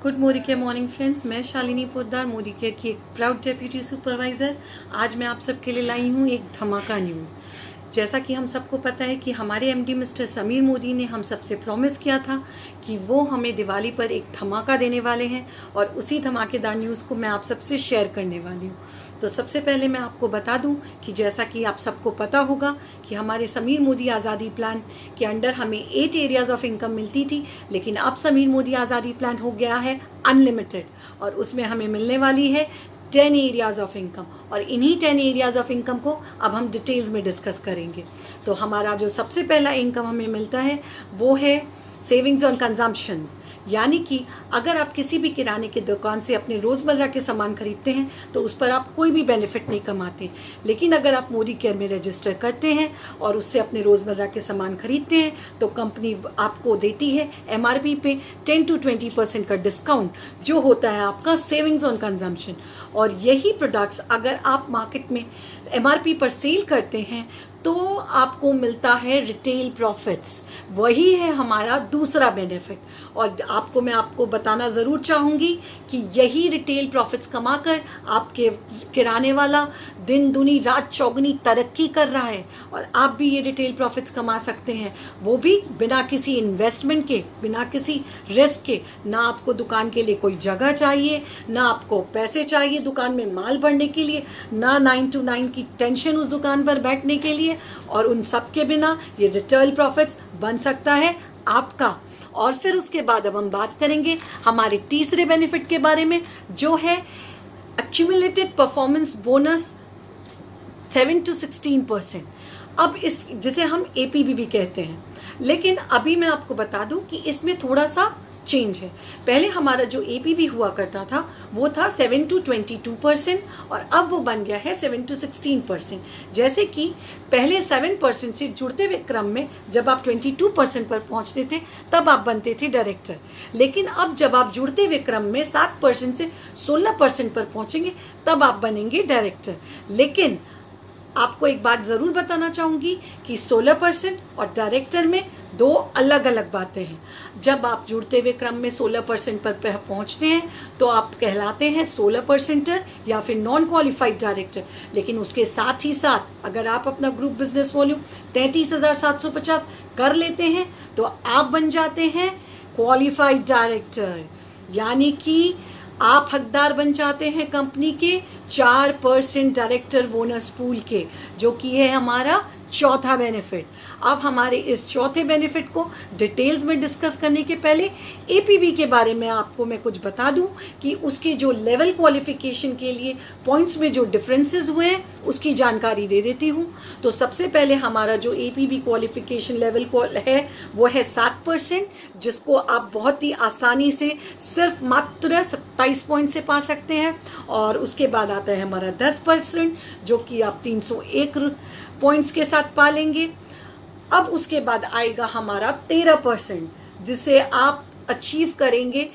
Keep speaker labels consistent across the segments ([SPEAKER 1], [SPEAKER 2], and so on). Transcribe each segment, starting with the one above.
[SPEAKER 1] Good morning friends, मैं Shalini Poddar, Modi care की एक प्राउड डेप्यूटी सुपरवाइज़र। आज मैं आप सबके लिए लाई हूँ एक धमाका न्यूज़। जैसा कि हम सबको पता है कि हमारे एमडी मिस्टर समीर मोदी ने हम सबसे प्रॉमिस किया था कि वो हमें दिवाली पर एक धमाका देने वाले हैं और उसी धमाकेदार न्यूज़ को मैं आप सबसे शेयर करने वाली हूँ। तो सबसे पहले मैं आपको बता दूं कि जैसा कि आप सबको पता होगा कि हमारे समीर मोदी आज़ादी प्लान के अंडर हमें 8 एरियाज़ ऑफ इनकम मिलती थी, लेकिन अब समीर मोदी आज़ादी प्लान हो गया है अनलिमिटेड और उसमें हमें मिलने वाली है 10 एरियाज़ ऑफ इनकम। और इन्हीं 10 एरियाज़ ऑफ इनकम को अब हम डिटेल्स में डिस्कस करेंगे। तो हमारा जो सबसे पहला इनकम हमें मिलता है वो है सेविंग्स ऑन कंजम्पशंस, यानी कि अगर आप किसी भी किराने की दुकान से अपने रोज़मर्रा के सामान खरीदते हैं तो उस पर आप कोई भी बेनिफिट नहीं कमाते, लेकिन अगर आप मोदी केयर में रजिस्टर करते हैं और उससे अपने रोज़मर्रा के सामान खरीदते हैं तो कंपनी आपको देती है एमआरपी पे 10 to 20% का डिस्काउंट, जो होता है आपका सेविंग्स ऑन कंजम्पशन। और यही प्रोडक्ट्स अगर आप मार्केट में एमआरपी पर सेल करते हैं तो आपको मिलता है रिटेल प्रॉफिट्स। वही है हमारा दूसरा बेनिफिट। और मैं आपको बताना ज़रूर चाहूँगी कि यही रिटेल प्रॉफिट्स कमाकर आपके किराने वाला दिन दुनी रात चौगुनी तरक्की कर रहा है और आप भी ये रिटेल प्रॉफिट्स कमा सकते हैं, वो भी बिना किसी इन्वेस्टमेंट के, बिना किसी रिस्क के। ना आपको दुकान के लिए कोई जगह चाहिए, ना आपको पैसे चाहिए दुकान में माल भरने के लिए, ना 9 to 9 की टेंशन उस दुकान पर बैठने के लिए, और उन सब के बिना ये रिटेल प्रॉफिट्स बन सकता है आपका। और फिर उसके बाद अब हम बात करेंगे हमारे तीसरे बेनिफिट के बारे में, जो है एक्यूमुलेटेड परफॉर्मेंस बोनस 7 to 16%। अब इस जिसे हम एपीबी भी कहते हैं, लेकिन अभी मैं आपको बता दूं कि इसमें थोड़ा सा चेंज है। पहले हमारा जो एपीबी हुआ करता था वो था 7 to 22% और अब वो बन गया है 7 to 16%। जैसे कि पहले 7% से जुड़ते हुए क्रम में जब आप 22% पर पहुंचते थे तब आप बनते थे डायरेक्टर, लेकिन अब जब आप जुड़ते हुए क्रम में 7% से 16% पर पहुंचेंगे तब आप बनेंगे डायरेक्टर। लेकिन आपको एक बात ज़रूर बताना चाहूँगी कि 16% और डायरेक्टर में दो अलग अलग बातें हैं। जब आप जुड़ते हुए क्रम में 16% पर पहुँचते हैं तो आप कहलाते हैं 16%er या फिर नॉन क्वालिफाइड डायरेक्टर, लेकिन उसके साथ ही साथ अगर आप अपना ग्रुप बिजनेस वॉल्यूम 33,750 कर लेते हैं तो आप बन जाते हैं क्वालिफाइड डायरेक्टर, यानी कि आप हकदार बन जाते हैं कंपनी के 4% डायरेक्टर बोनस पूल के, जो कि है हमारा चौथा बेनिफिट। अब हमारे इस चौथे बेनिफिट को डिटेल्स में डिस्कस करने के पहले एपीबी के बारे में आपको मैं कुछ बता दूं कि उसके जो लेवल क्वालिफिकेशन के लिए पॉइंट्स में जो डिफरेंसेस हुए हैं उसकी जानकारी दे देती हूं। तो सबसे पहले हमारा जो एपीबी क्वालिफिकेशन लेवल है वो है 7%, जिसको आप बहुत ही आसानी से सिर्फ मात्र 27 पॉइंट से पा सकते हैं। और उसके बाद आता है हमारा 10%, जो कि आप 301 पॉइंट्स के साथ पा लेंगे। अब उसके बाद आएगा हमारा 13%, जिसे आप अचीव करेंगे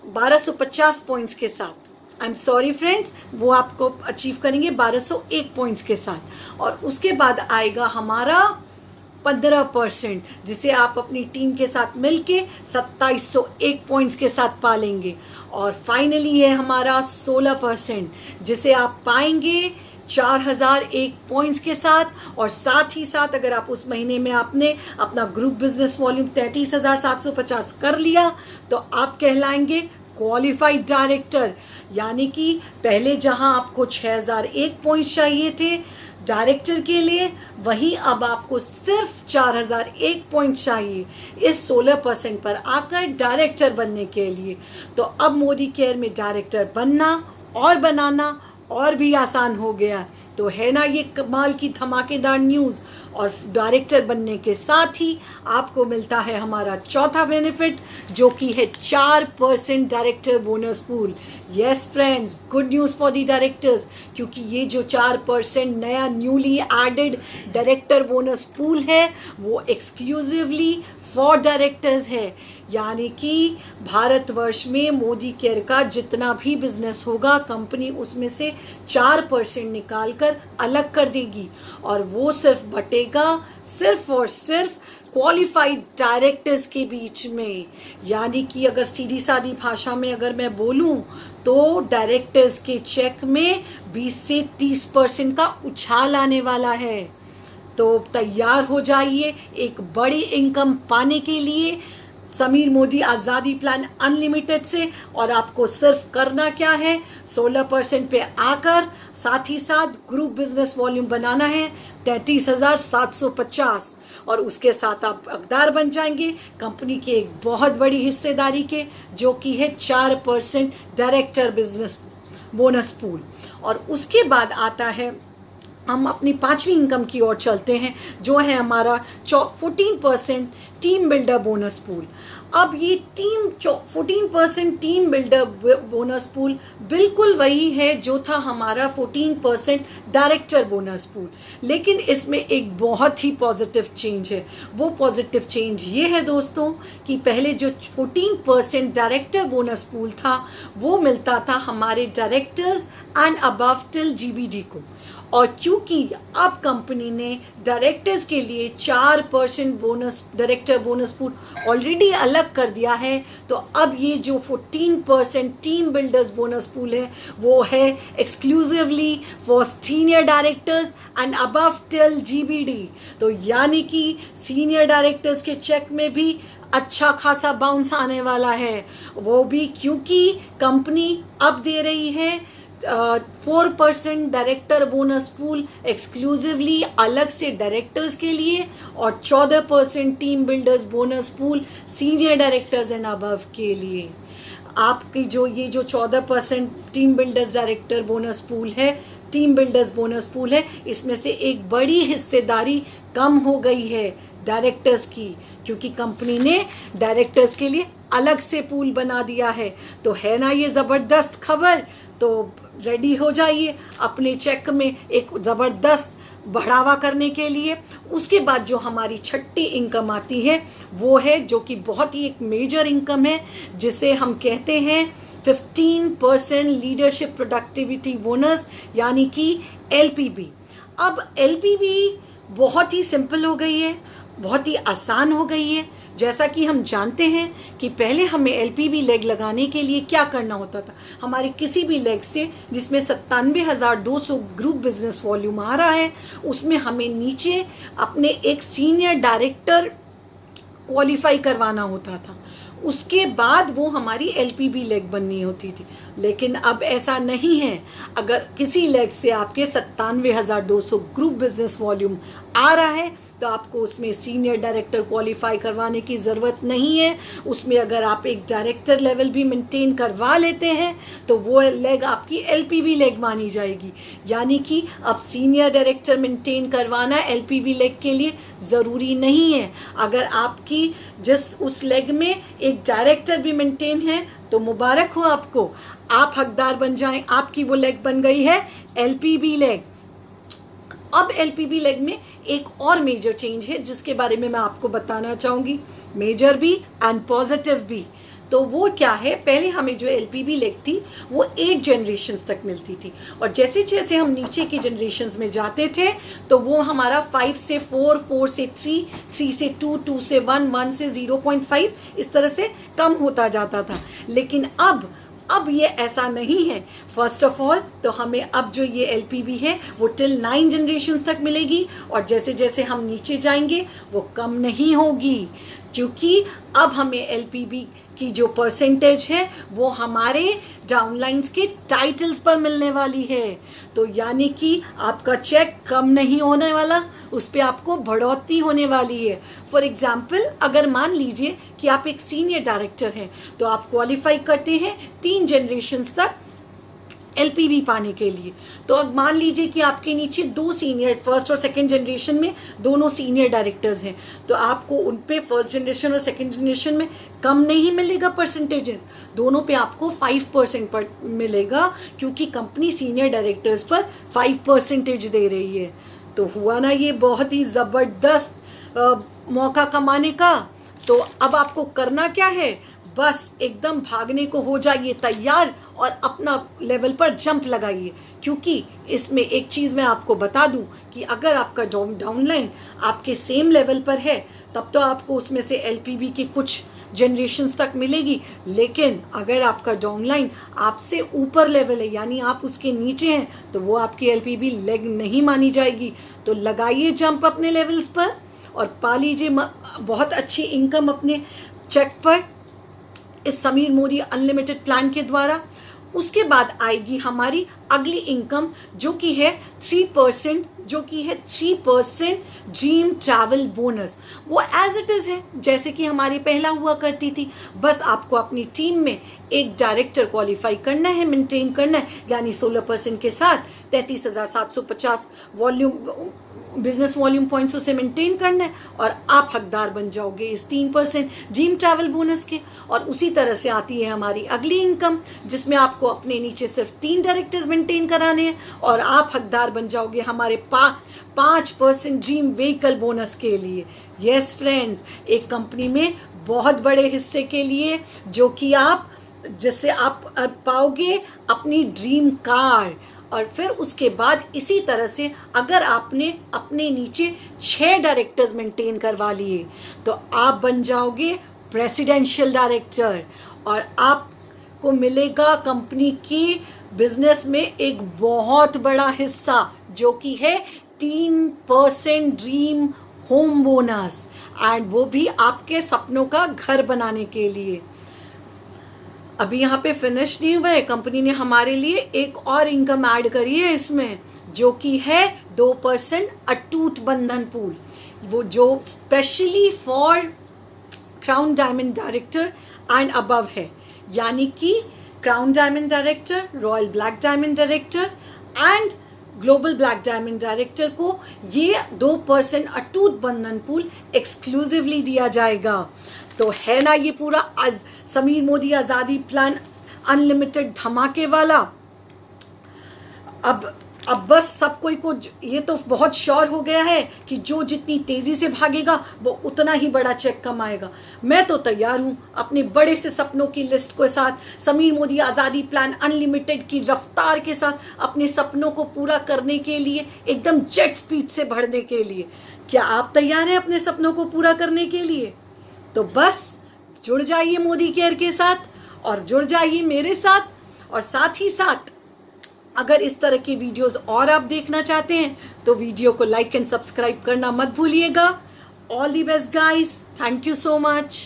[SPEAKER 1] 1250 पॉइंट्स के साथ। आई एम सॉरी फ्रेंड्स, वो आपको अचीव करेंगे 1201 पॉइंट्स के साथ। और उसके बाद आएगा हमारा 15%, जिसे आप अपनी टीम के साथ मिलके 2701 पॉइंट्स के साथ पा लेंगे। और फाइनली है हमारा 16%, जिसे आप पाएंगे 4001 पॉइंट्स के साथ। और साथ ही साथ अगर आप उस महीने में आपने अपना ग्रुप बिजनेस वॉल्यूम 33,750 कर लिया तो आप कहलाएंगे क्वालिफाइड डायरेक्टर, यानी कि पहले जहां आपको 6001 पॉइंट्स चाहिए थे डायरेक्टर के लिए, वहीं अब आपको सिर्फ 4001 पॉइंट चाहिए इस 16% पर आकर डायरेक्टर बनने के लिए। तो अब मोदी केयर में डायरेक्टर बनना और बनाना और भी आसान हो गया। तो है ना ये कमाल की धमाकेदार न्यूज़। और डायरेक्टर बनने के साथ ही आपको मिलता है हमारा चौथा बेनिफिट, जो कि है 4% director bonus pool. Yes friends, good news for the directors, क्योंकि ये जो 4% नया newly added director bonus pool है वो एक्सक्लूसिवली फॉर डायरेक्टर्स है, यानी कि भारतवर्ष में मोदी केयर का जितना भी बिजनेस होगा कंपनी उसमें से 4% निकाल कर अलग कर देगी और वो सिर्फ बटेगा सिर्फ और सिर्फ क्वालिफाइड डायरेक्टर्स के बीच में, यानी कि अगर सीधी सादी भाषा में अगर मैं बोलूं तो डायरेक्टर्स के चेक में 20 से 30% का उछाल आने वाला है। तो तैयार हो जाइए एक बड़ी इनकम पाने के लिए समीर मोदी आज़ादी प्लान अनलिमिटेड से। और आपको सिर्फ करना क्या है, 16% पे आकर साथ ही साथ ग्रुप बिजनेस वॉल्यूम बनाना है 33,750, और उसके साथ आप हकदार बन जाएंगे कंपनी के एक बहुत बड़ी हिस्सेदारी के, जो कि है 4% डायरेक्टर बिजनेस बोनस पूल। और उसके बाद आता है हम अपनी 5वीं इनकम की ओर चलते हैं, जो है हमारा 14% टीम बिल्डर बोनस पूल। अब ये 14% टीम बिल्डर बोनस पूल बिल्कुल वही है जो था हमारा 14% डायरेक्टर बोनस पूल, लेकिन इसमें एक बहुत ही पॉजिटिव चेंज है। वो पॉजिटिव चेंज ये है दोस्तों कि पहले जो 14% डायरेक्टर बोनस पूल था वो मिलता था हमारे directors and above till GBD को, और क्योंकि अब कंपनी ने डायरेक्टर्स के लिए 4% bonus director bonus pool already अलग कर दिया है, तो अब ये जो 14% टीम बिल्डर्स बोनस पूल है वो है exclusively for senior directors and above till GBD. तो यानी कि सीनियर डायरेक्टर्स के चेक में भी अच्छा खासा बाउंस आने वाला है, वो भी क्योंकि कंपनी अब दे रही है 4% डायरेक्टर बोनस पूल एक्सक्लूसिवली अलग से डायरेक्टर्स के लिए, और 14% team builders bonus pool senior directors and above के लिए। आपकी जो ये जो 14% team builders director bonus pool है, टीम बिल्डर्स बोनस पूल है, इसमें से एक बड़ी हिस्सेदारी कम हो गई है डायरेक्टर्स की, क्योंकि कंपनी ने डायरेक्टर्स के लिए अलग से पूल बना दिया है। तो है ना ये ज़बरदस्त खबर। तो रेडी हो जाइए अपने चेक में एक ज़बरदस्त बढ़ावा करने के लिए। उसके बाद जो हमारी छठी इनकम आती है वो है, जो कि बहुत ही एक मेजर इनकम है, जिसे हम कहते हैं 15% लीडरशिप प्रोडक्टिविटी बोनस, यानी कि LPB। अब LPB बहुत ही सिंपल हो गई है, बहुत ही आसान हो गई है। जैसा कि हम जानते हैं कि पहले हमें LPB लेग लगाने के लिए क्या करना होता था, हमारे किसी भी लेग से जिसमें 97,200 ग्रुप बिजनेस वॉल्यूम आ रहा है, उसमें हमें नीचे अपने एक सीनियर डायरेक्टर क्वालिफाई करवाना होता था, उसके बाद वो हमारी LPB लेग बननी होती थी। लेकिन अब ऐसा नहीं है। अगर किसी लेग से आपके 97,200 ग्रुप बिजनेस वॉल्यूम आ रहा है तो आपको उसमें सीनियर डायरेक्टर क्वालिफाई करवाने की ज़रूरत नहीं है। उसमें अगर आप एक डायरेक्टर लेवल भी मेंटेन करवा लेते हैं तो वो लेग आपकी LPB लेग मानी जाएगी। यानी कि अब सीनियर डायरेक्टर मेंटेन करवाना LPB लेग के लिए ज़रूरी नहीं है। अगर आपकी जिस उस लेग में एक डायरेक्टर भी मेंटेन है तो मुबारक हो आपको, आप हकदार बन जाएं, आपकी वो लेग बन गई है LPB लेग। अब LPB लेग में एक और मेजर चेंज है जिसके बारे में मैं आपको बताना चाहूँगी, मेजर भी एंड पॉजिटिव भी। तो वो क्या है, पहले हमें जो LPB लेग थी वो 8 जनरेशन्स तक मिलती थी, और जैसे जैसे हम नीचे की जनरेशन्स में जाते थे तो वो हमारा 5 से 4, 4 से 3, 3 से 2, 2 से 1, 1 से 0.5 इस तरह से कम होता जाता था। लेकिन अब ये ऐसा नहीं है। फर्स्ट ऑफ ऑल तो हमें अब जो ये LPB है वो टिल 9 जनरेशन्स तक मिलेगी, और जैसे जैसे हम नीचे जाएंगे वो कम नहीं होगी, क्योंकि अब हमें LPB की जो परसेंटेज है वो हमारे डाउनलाइंस के टाइटल्स पर मिलने वाली है। तो यानी कि आपका चेक कम नहीं होने वाला, उस पर आपको बढ़ोतरी होने वाली है। फॉर एग्जाम्पल, अगर मान लीजिए कि आप एक सीनियर डायरेक्टर हैं तो आप क्वालिफाई करते हैं 3 जनरेशन्स तक LPB पाने के लिए। तो अब मान लीजिए कि आपके नीचे 2 सीनियर, फर्स्ट और सेकंड जनरेशन में दोनों सीनियर डायरेक्टर्स हैं, तो आपको उन पे फर्स्ट जनरेशन और सेकंड जनरेशन में कम नहीं मिलेगा परसेंटेजेस, दोनों पे आपको 5% पर मिलेगा, क्योंकि कंपनी सीनियर डायरेक्टर्स पर 5% दे रही है। तो हुआ ना ये बहुत ही ज़बरदस्त मौका कमाने का। तो अब आपको करना क्या है, बस एकदम भागने को हो जाइए तैयार और अपना लेवल पर जंप लगाइए, क्योंकि इसमें एक चीज़ मैं आपको बता दूं कि अगर आपका डाउनलाइन आपके सेम लेवल पर है तब तो आपको उसमें से एलपीबी की कुछ जनरेशन्स तक मिलेगी, लेकिन अगर आपका डाउनलाइन आपसे ऊपर लेवल है यानी आप उसके नीचे हैं तो वो आपकी एलपीबी लेग नहीं मानी जाएगी। तो लगाइए जंप अपने लेवल्स पर और पा लीजिए बहुत अच्छी इनकम अपने चेक पर इस समीर मोदी अनलिमिटेड प्लान के द्वारा। उसके बाद आएगी हमारी अगली इनकम जो कि है 3%, जो कि है 3% ड्रीम ट्रैवल बोनस। वो एज इट इज़ है जैसे कि हमारी पहला हुआ करती थी। बस आपको अपनी टीम में एक डायरेक्टर क्वालिफाई करना है, मेंटेन करना है, यानी 16% के साथ 33,750 वॉल्यूम बिजनेस वॉल्यूम पॉइंट्स उसे मेंटेन करना है और आप हकदार बन जाओगे इस 3% ड्रीम ट्रैवल बोनस के। और उसी तरह से आती है हमारी अगली इनकम जिसमें आपको अपने नीचे सिर्फ 3 डायरेक्टर्स मेंटेन कराने हैं और आप हकदार बन जाओगे हमारे 5% ड्रीम व्हीकल बोनस के लिए। यस फ्रेंड्स, एक कंपनी में बहुत बड़े हिस्से के लिए जो कि आप जिससे आप पाओगे अपनी ड्रीम कार। और फिर उसके बाद इसी तरह से अगर आपने अपने नीचे 6 डायरेक्टर्स मेंटेन करवा लिए तो आप बन जाओगे प्रेसिडेंशियल डायरेक्टर और आपको मिलेगा कंपनी की बिजनेस में एक बहुत बड़ा हिस्सा जो कि है 3% ड्रीम होम बोनस, एंड वो भी आपके सपनों का घर बनाने के लिए। अभी यहाँ पे फिनिश नहीं हुआ है, कंपनी ने हमारे लिए एक और इनकम ऐड करी है इसमें जो कि है 2% अटूट बंधन पूल, वो जो specially for crown diamond director and above है, यानी कि crown diamond director, royal black diamond director and global black diamond director को ये 2% अटूट बंधन पूल एक्सक्लूसिवली दिया जाएगा। तो है ना ये पूरा समीर मोदी आज़ादी प्लान अनलिमिटेड धमाके वाला। अब बस सब कोई को ये तो बहुत श्योर हो गया है कि जो जितनी तेज़ी से भागेगा वो उतना ही बड़ा चेक कमाएगा। मैं तो तैयार हूँ अपने बड़े से सपनों की लिस्ट के साथ समीर मोदी आज़ादी प्लान अनलिमिटेड की रफ्तार के साथ अपने सपनों को पूरा करने के लिए, एकदम जेट स्पीड से बढ़ने के लिए। क्या आप तैयार हैं अपने सपनों को पूरा करने के लिए? तो बस जुड़ जाइए मोदी केयर के साथ और जुड़ जाइए मेरे साथ, और साथ ही साथ अगर इस तरह की वीडियोस और आप देखना चाहते हैं तो वीडियो को लाइक एंड सब्सक्राइब करना मत भूलिएगा। All the best guys, thank you so much.